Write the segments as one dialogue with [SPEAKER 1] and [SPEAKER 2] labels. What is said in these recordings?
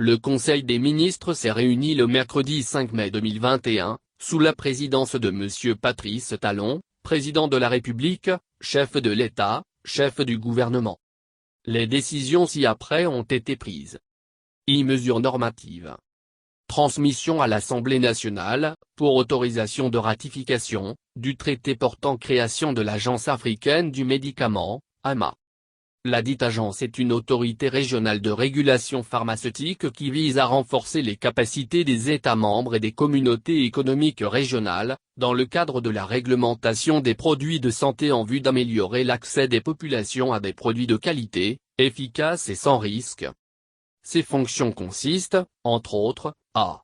[SPEAKER 1] Le Conseil des ministres s'est réuni le mercredi 5 mai 2021, sous la présidence de M. Patrice Talon, président de la République, chef de l'État, chef du gouvernement. Les décisions ci-après ont été prises. Mesures normatives. Transmission à l'Assemblée nationale, pour autorisation de ratification, du traité portant création de l'Agence africaine du médicament, AMA. Ladite agence est une autorité régionale de régulation pharmaceutique qui vise à renforcer les capacités des États membres et des communautés économiques régionales, dans le cadre de la réglementation des produits de santé en vue d'améliorer l'accès des populations à des produits de qualité, efficaces et sans risque. Ces fonctions consistent, entre autres, à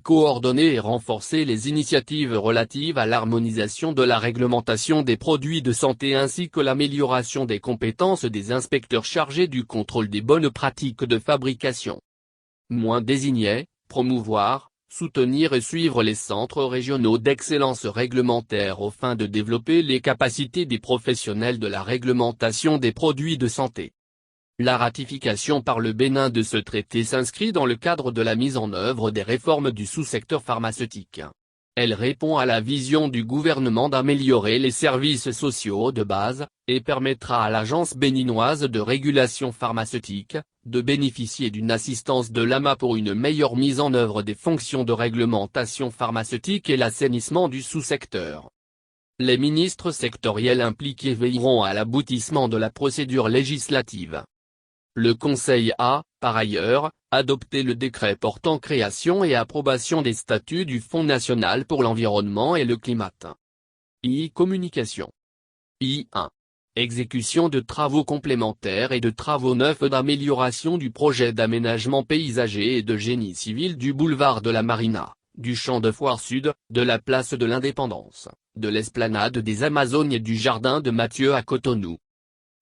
[SPEAKER 1] coordonner et renforcer les initiatives relatives à l'harmonisation de la réglementation des produits de santé ainsi que l'amélioration des compétences des inspecteurs chargés du contrôle des bonnes pratiques de fabrication. Désigner, promouvoir, soutenir et suivre les centres régionaux d'excellence réglementaire aux fins de développer les capacités des professionnels de la réglementation des produits de santé. La ratification par le Bénin de ce traité s'inscrit dans le cadre de la mise en œuvre des réformes du sous-secteur pharmaceutique. Elle répond à la vision du gouvernement d'améliorer les services sociaux de base, et permettra à l'Agence béninoise de régulation pharmaceutique, de bénéficier d'une assistance de l'AMA pour une meilleure mise en œuvre des fonctions de réglementation pharmaceutique et l'assainissement du sous-secteur. Les ministres sectoriels impliqués veilleront à l'aboutissement de la procédure législative. Le Conseil a, par ailleurs, adopté le décret portant création et approbation des statuts du Fonds national pour l'environnement et le climat. Communication. 1. Exécution de travaux complémentaires et de travaux neufs d'amélioration du projet d'aménagement paysager et de génie civil du boulevard de la Marina, du champ de foire sud, de la place de l'Indépendance, de l'esplanade des Amazones et du jardin de Mathieu à Cotonou.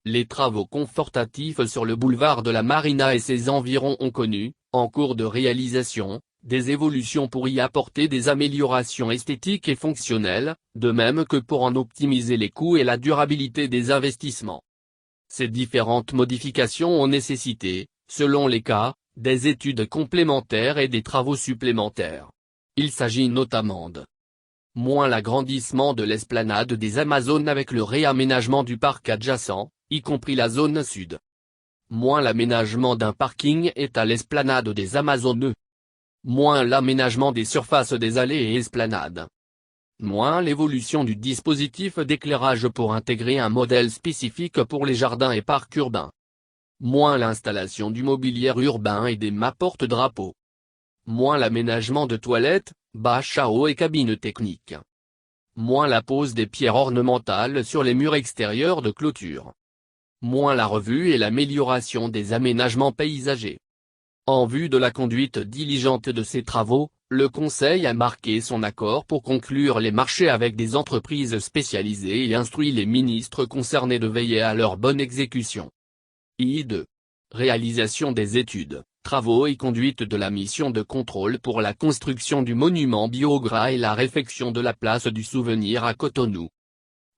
[SPEAKER 1] Les travaux confortatifs sur le boulevard de la Marina et ses environs ont connu, en cours de réalisation, des évolutions pour y apporter des améliorations esthétiques et fonctionnelles, de même que pour en optimiser les coûts et la durabilité des investissements. Ces différentes modifications ont nécessité, selon les cas, des études complémentaires et des travaux supplémentaires. Il s'agit notamment de l'agrandissement de l'esplanade des Amazones avec le réaménagement du parc adjacent, y compris la zone sud. L'aménagement d'un parking est à l'esplanade des Amazones. L'aménagement des surfaces des allées et esplanades. L'évolution du dispositif d'éclairage pour intégrer un modèle spécifique pour les jardins et parcs urbains. L'installation du mobilier urbain et des mâts porte-drapeaux. L'aménagement de toilettes, bâches à eau et cabines techniques. La pose des pierres ornementales sur les murs extérieurs de clôture. La revue et l'amélioration des aménagements paysagers. En vue de la conduite diligente de ces travaux, le Conseil a marqué son accord pour conclure les marchés avec des entreprises spécialisées et instruit les ministres concernés de veiller à leur bonne exécution. 2. Réalisation des études, travaux et conduite de la mission de contrôle pour la construction du monument Biogras et la réfection de la place du souvenir à Cotonou.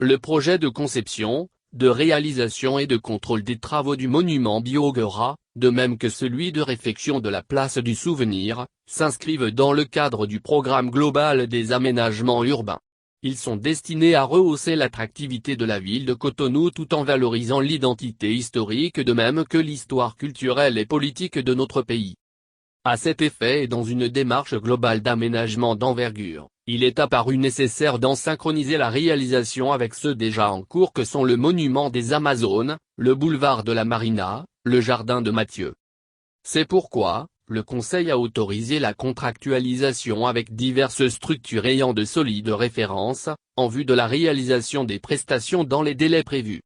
[SPEAKER 1] Le projet de conception, de réalisation et de contrôle des travaux du monument Biogras, de même que celui de réfection de la place du souvenir, s'inscrivent dans le cadre du programme global des aménagements urbains. Ils sont destinés à rehausser l'attractivité de la ville de Cotonou tout en valorisant l'identité historique de même que l'histoire culturelle et politique de notre pays. À cet effet et dans une démarche globale d'aménagement d'envergure, il est apparu nécessaire d'en synchroniser la réalisation avec ceux déjà en cours que sont le monument des Amazones, le boulevard de la Marina, le jardin de Mathieu. C'est pourquoi, le Conseil a autorisé la contractualisation avec diverses structures ayant de solides références, en vue de la réalisation des prestations dans les délais prévus.